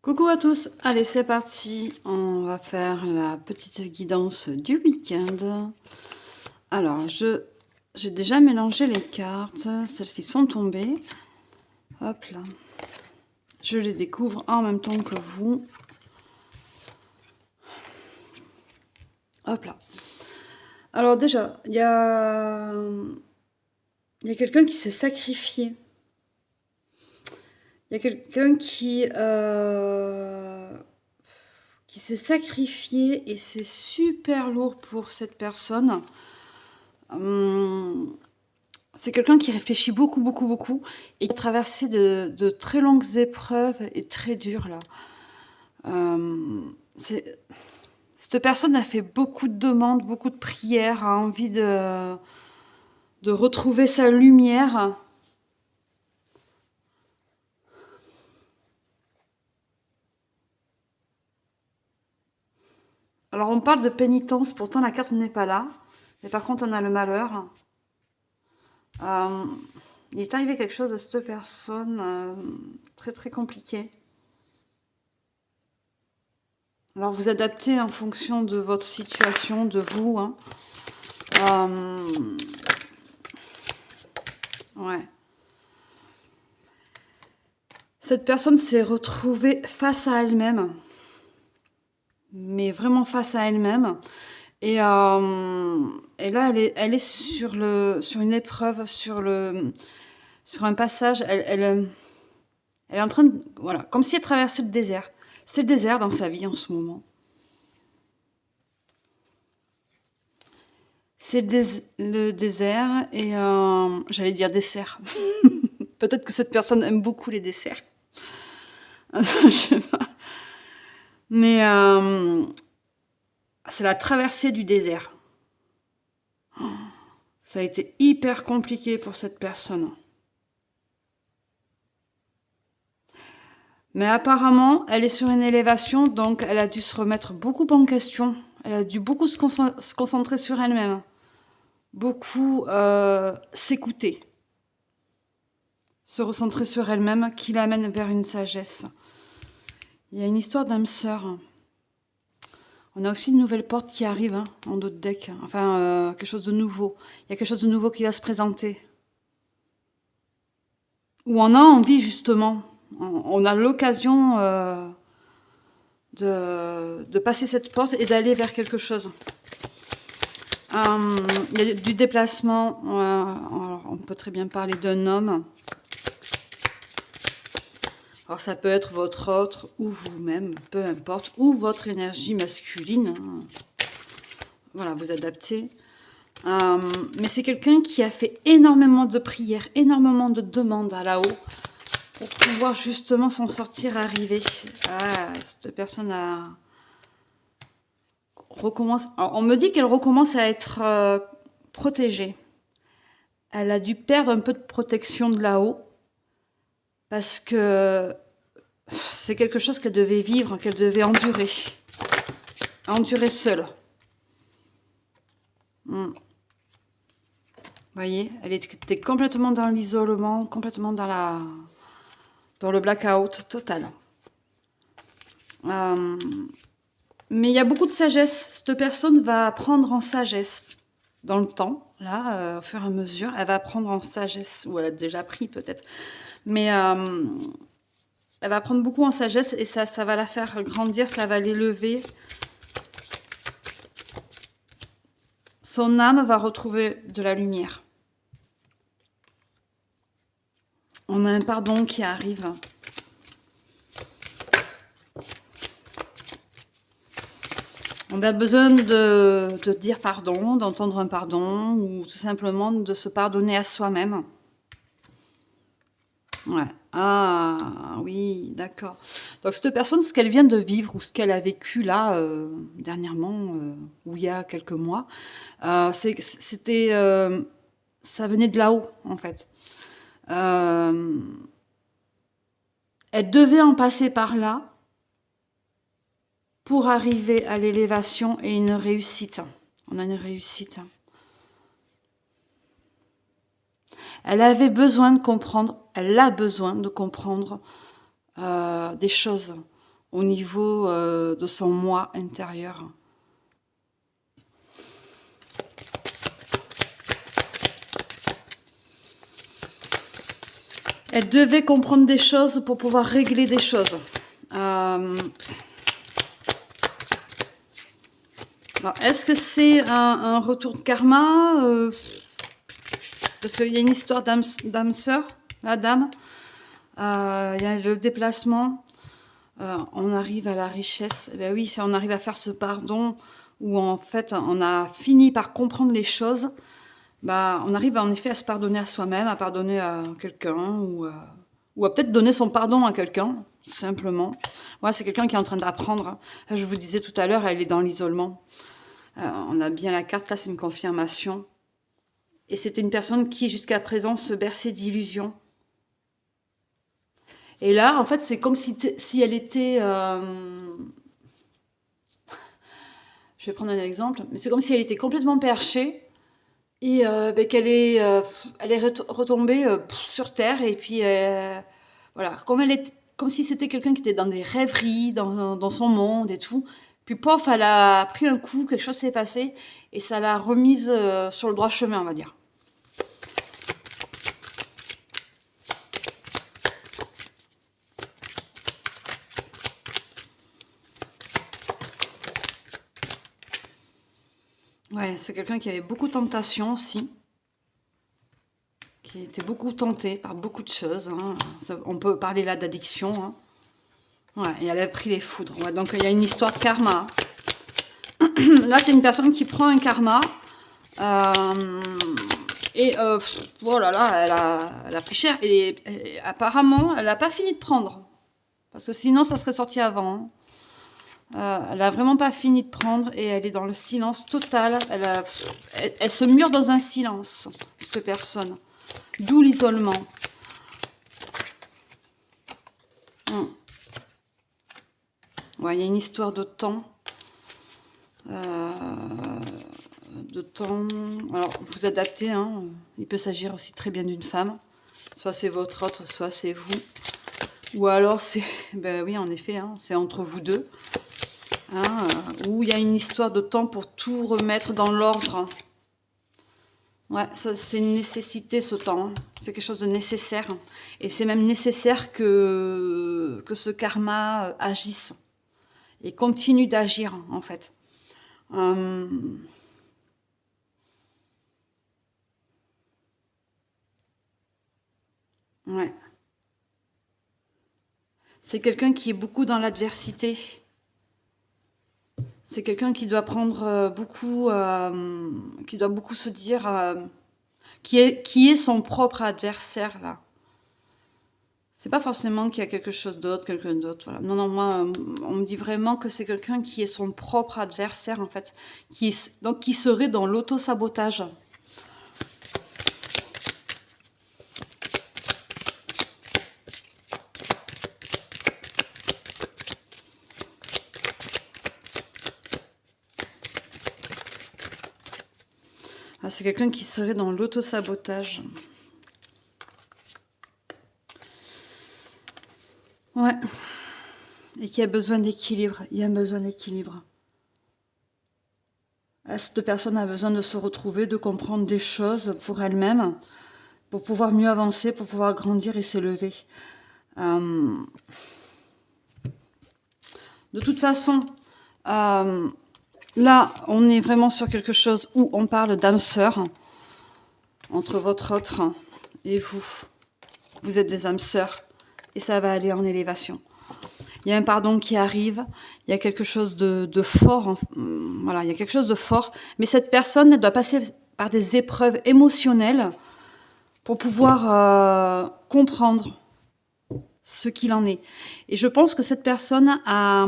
Coucou à tous, allez c'est parti, on va faire la petite guidance du week-end. Alors j'ai déjà mélangé les cartes, celles-ci sont tombées. Hop là, je les découvre en même temps que vous. Hop là. Alors déjà, il y a quelqu'un qui s'est sacrifié. Il y a quelqu'un qui s'est sacrifié et c'est super lourd pour cette personne. C'est quelqu'un qui réfléchit beaucoup, beaucoup, beaucoup et qui a traversé de très longues épreuves et très dures là. Cette personne a fait beaucoup de demandes, beaucoup de prières, a envie de retrouver sa lumière. Alors on parle de pénitence, pourtant la carte n'est pas là. Mais par contre on a le malheur. Il est arrivé quelque chose à cette personne très très compliqué. Alors vous adaptez en fonction de votre situation, de vous. Hein. Ouais. Cette personne s'est retrouvée face à elle-même. Mais vraiment face à elle-même. Et là, elle est sur une épreuve, sur un passage. Elle est en train de... Voilà, comme si elle traversait le désert. C'est le désert dans sa vie en ce moment. C'est le désert et j'allais dire dessert. Peut-être que cette personne aime beaucoup les desserts. Je sais pas. Mais c'est la traversée du désert. Ça a été hyper compliqué pour cette personne. Mais apparemment, elle est sur une élévation, donc elle a dû se remettre beaucoup en question. Elle a dû beaucoup se concentrer sur elle-même. Beaucoup s'écouter. Se recentrer sur elle-même, qui l'amène vers une sagesse. Il y a une histoire d'âme sœur. On a aussi une nouvelle porte qui arrive hein, en d'autres decks. Enfin, quelque chose de nouveau. Il y a quelque chose de nouveau qui va se présenter. Ou on a envie justement. On a l'occasion de passer cette porte et d'aller vers quelque chose. Il y a du déplacement. Alors on peut très bien parler d'un homme. Alors ça peut être votre autre ou vous-même, peu importe, ou votre énergie masculine. Hein. Voilà, vous adaptez. Mais c'est quelqu'un qui a fait énormément de prières, énormément de demandes à là-haut pour pouvoir justement s'en sortir, arriver. Ah, cette personne recommence. Alors, on me dit qu'elle recommence à être protégée. Elle a dû perdre un peu de protection de là-haut parce que c'est quelque chose qu'elle devait vivre, qu'elle devait endurer. Endurer seule. Vous voyez, elle était complètement dans l'isolement, complètement dans le blackout total. Mais il y a beaucoup de sagesse. Cette personne va apprendre en sagesse dans le temps, là, au fur et à mesure. Elle va apprendre en sagesse, ou elle a déjà appris peut-être. Mais elle va apprendre beaucoup en sagesse et ça va la faire grandir, ça va l'élever. Son âme va retrouver de la lumière. On a un pardon qui arrive. On a besoin de dire pardon, d'entendre un pardon, ou tout simplement de se pardonner à soi-même. Ouais. Ah, oui, d'accord. Donc cette personne, ce qu'elle vient de vivre, ou ce qu'elle a vécu là, dernièrement, ou il y a quelques mois, c'était... ça venait de là-haut, en fait. Elle devait en passer par là, pour arriver à l'élévation et une réussite. On a une réussite. Elle avait besoin de comprendre, elle a besoin de comprendre des choses. au niveau de son moi intérieur. Elle devait comprendre des choses pour pouvoir régler des choses. Alors, est-ce que c'est un retour de karma parce qu'il y a une histoire d'âme sœur, la dame. Il y a le déplacement. On arrive à la richesse. Eh bien oui, si on arrive à faire ce pardon, où en fait on a fini par comprendre les choses, bah, on arrive en effet à se pardonner à soi-même, à pardonner à quelqu'un, ou à peut-être donner son pardon à quelqu'un, tout simplement. Ouais, c'est quelqu'un qui est en train d'apprendre. Je vous disais tout à l'heure, elle est dans l'isolement. On a bien la carte, là c'est une confirmation. Et c'était une personne qui jusqu'à présent se berçait d'illusions. Et là, en fait, c'est comme si elle était... je vais prendre un exemple, mais c'est comme si elle était complètement perchée et qu'elle est, elle est retombée sur Terre et puis voilà, comme si c'était quelqu'un qui était dans des rêveries, dans son monde et tout. Puis pof, elle a pris un coup, quelque chose s'est passé et ça l'a remise sur le droit chemin, on va dire. Ouais, c'est quelqu'un qui avait beaucoup de tentations aussi. Qui était beaucoup tenté par beaucoup de choses. Hein. On peut parler là d'addiction. Hein. Ouais, et elle a pris les foudres. Ouais, donc il y a une histoire de karma. Là, c'est une personne qui prend un karma. Oh là là, elle a pris cher. Et apparemment, elle n'a pas fini de prendre. Parce que sinon, ça serait sorti avant. Hein. Elle n'a vraiment pas fini de prendre et elle est dans le silence total. Elle se mure dans un silence, cette personne. D'où l'isolement. Ouais, il y a une histoire de temps. De temps. Alors, vous adaptez. Hein. Il peut s'agir aussi très bien d'une femme. Soit c'est votre autre, soit c'est vous. Ou alors c'est... Ben oui, en effet, hein, c'est entre vous deux. Hein, où il y a une histoire de temps pour tout remettre dans l'ordre. Ouais, c'est une nécessité ce temps. Hein. C'est quelque chose de nécessaire. Et c'est même nécessaire que ce karma agisse. Et continue d'agir, en fait. Ouais. C'est quelqu'un qui est beaucoup dans l'adversité. C'est quelqu'un qui doit prendre beaucoup, qui doit beaucoup se dire, qui est son propre adversaire là. C'est pas forcément qu'il y a quelque chose d'autre, quelqu'un d'autre. Voilà. Non, non, moi, on me dit vraiment que c'est quelqu'un qui est son propre adversaire en fait, donc qui serait dans l'auto-sabotage. Ah, c'est quelqu'un qui serait dans l'auto-sabotage. Ouais. Et qui a besoin d'équilibre. Il y a besoin d'équilibre. Cette personne a besoin de se retrouver, de comprendre des choses pour elle-même, pour pouvoir mieux avancer, pour pouvoir grandir et s'élever. De toute façon, là, on est vraiment sur quelque chose où on parle d'âme sœur entre votre autre et vous. Vous êtes des âmes sœurs et ça va aller en élévation. Il y a un pardon qui arrive, il y a quelque chose de fort, voilà, il y a quelque chose de fort, mais cette personne, elle doit passer par des épreuves émotionnelles pour pouvoir comprendre ce qu'il en est. Et je pense que cette personne a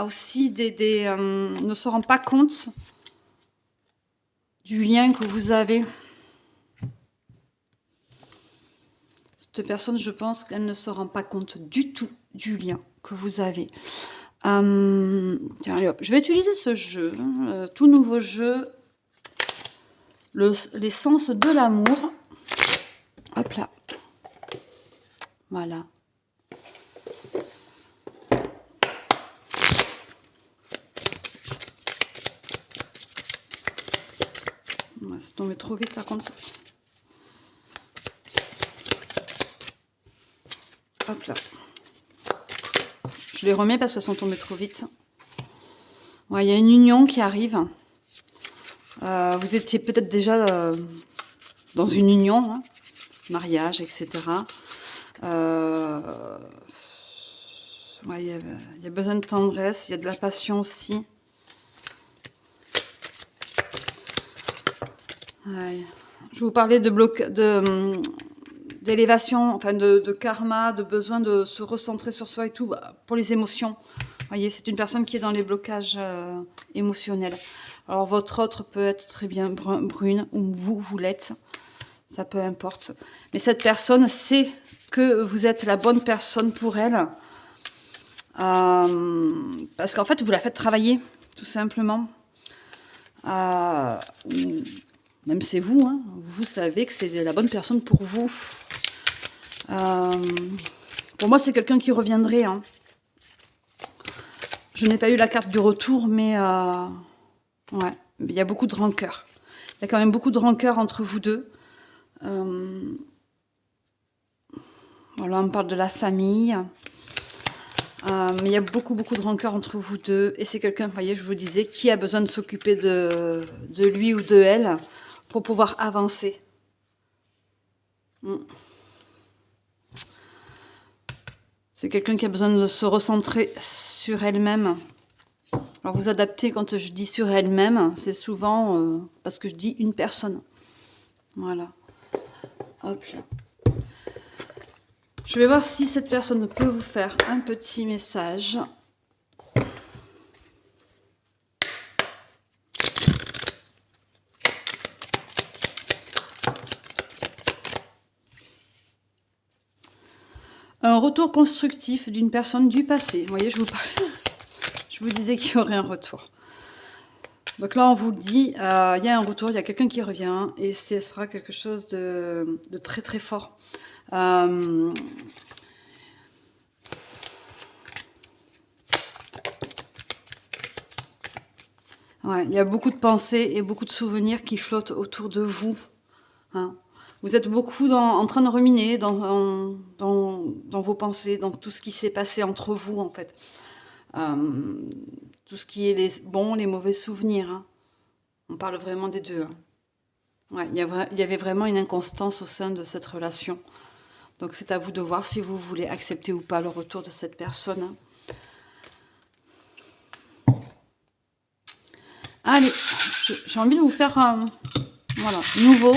aussi ne se rend pas compte du lien que vous avez. Cette personne, je pense qu'elle ne se rend pas compte du tout du lien que vous avez. Tiens, allez hop, je vais utiliser ce jeu, tout nouveau jeu, l'essence de l'amour. Hop là. Voilà. tombé trop vite par contre. Hop là. Je les remets parce qu'elles sont tombées trop vite. Ouais, il y a une union qui arrive. Vous étiez peut-être déjà dans une union, hein, mariage, etc. Ouais, il y a besoin de tendresse, il y a de la passion aussi. Ouais. Je vous parlais d'élévation, enfin de karma, de besoin de se recentrer sur soi et tout, pour les émotions. Vous voyez, c'est une personne qui est dans les blocages émotionnels. Alors votre autre peut être très bien brune, ou vous l'êtes, ça peu importe. Mais cette personne sait que vous êtes la bonne personne pour elle, parce qu'en fait vous la faites travailler, tout simplement. Même c'est vous, hein, vous savez que c'est la bonne personne pour vous. Pour moi, c'est quelqu'un qui reviendrait. Hein. Je n'ai pas eu la carte du retour, mais ouais, il y a beaucoup de rancœur. Il y a quand même beaucoup de rancœur entre vous deux. Voilà, on parle de la famille. Mais il y a beaucoup de rancœur entre vous deux. Et c'est quelqu'un, vous voyez, je vous disais, qui a besoin de s'occuper de lui ou de elle pour pouvoir avancer. C'est quelqu'un qui a besoin de se recentrer sur elle-même. Alors vous adaptez quand je dis sur elle-même, c'est souvent parce que je dis une personne. Voilà. Hop là. Je vais voir si cette personne peut vous faire un petit message. Un retour constructif d'une personne du passé. Vous voyez, je vous disais qu'il y aurait un retour. Donc là, on vous dit, il y a un retour, il y a quelqu'un qui revient et ce sera quelque chose de très très fort. Ouais, il y a beaucoup de pensées et beaucoup de souvenirs qui flottent autour de vous. Hein. Vous êtes beaucoup en train de ruminer dans vos pensées, dans tout ce qui s'est passé entre vous, en fait. Tout ce qui est les bons, les mauvais souvenirs. Hein. On parle vraiment des deux. Hein. Ouais, il y avait vraiment une inconstance au sein de cette relation. Donc c'est à vous de voir si vous voulez accepter ou pas le retour de cette personne. Hein. Allez, j'ai envie de vous faire un voilà, nouveau.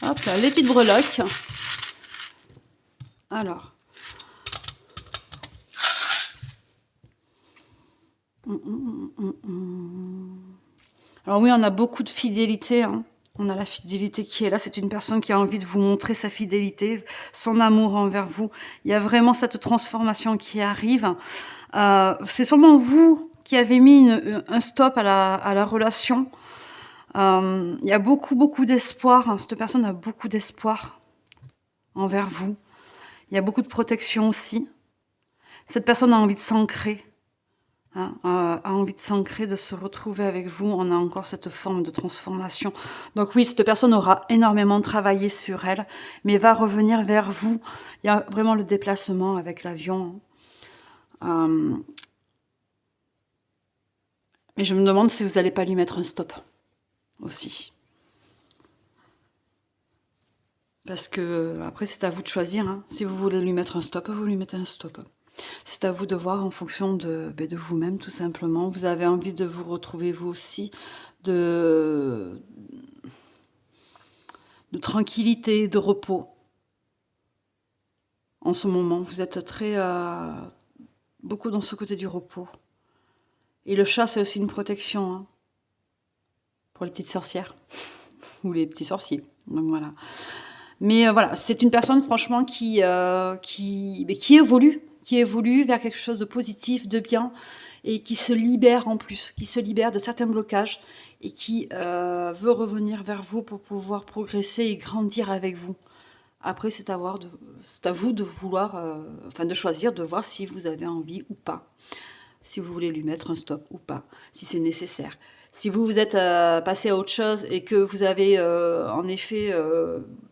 Hop là, l'épi de breloque. Alors. Alors oui, on a beaucoup de fidélité. Hein. On a la fidélité qui est là. C'est une personne qui a envie de vous montrer sa fidélité, son amour envers vous. Il y a vraiment cette transformation qui arrive. C'est sûrement vous qui avez mis un stop à la relation. Il y a beaucoup d'espoir. Hein. Cette personne a beaucoup d'espoir envers vous. Il y a beaucoup de protection aussi. Cette personne a envie de s'ancrer. Hein, a envie de s'ancrer, de se retrouver avec vous. On a encore cette forme de transformation. Donc oui, cette personne aura énormément travaillé sur elle, mais va revenir vers vous. Il y a vraiment le déplacement avec l'avion. Mais je me demande si vous n'allez pas lui mettre un stop aussi. Parce que, après, c'est à vous de choisir. Hein. Si vous voulez lui mettre un stop, vous lui mettez un stop. C'est à vous de voir en fonction de vous-même, tout simplement. Vous avez envie de vous retrouver, vous aussi, de tranquillité, de repos. En ce moment, vous êtes très... beaucoup dans ce côté du repos. Et le chat, c'est aussi une protection. Hein, pour les petites sorcières. Ou les petits sorciers. Donc voilà. Mais voilà, c'est une personne, franchement, qui évolue. Qui évolue vers quelque chose de positif, de bien, et qui se libère en plus, qui se libère de certains blocages, et qui veut revenir vers vous pour pouvoir progresser et grandir avec vous. Après, c'est à vous de vouloir, enfin de choisir, de voir si vous avez envie ou pas, si vous voulez lui mettre un stop ou pas, si c'est nécessaire. Si vous, vous êtes, passé à autre chose et que vous avez, en effet,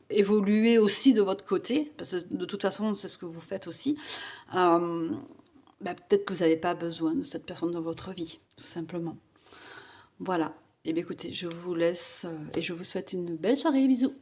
évolué aussi de votre côté, parce que de toute façon, c'est ce que vous faites aussi, hem, bah, peut-être que vous n'avez pas besoin de cette personne dans votre vie, tout simplement. Voilà. Et bien écoutez, je vous laisse, et je vous souhaite une belle soirée. Bisous.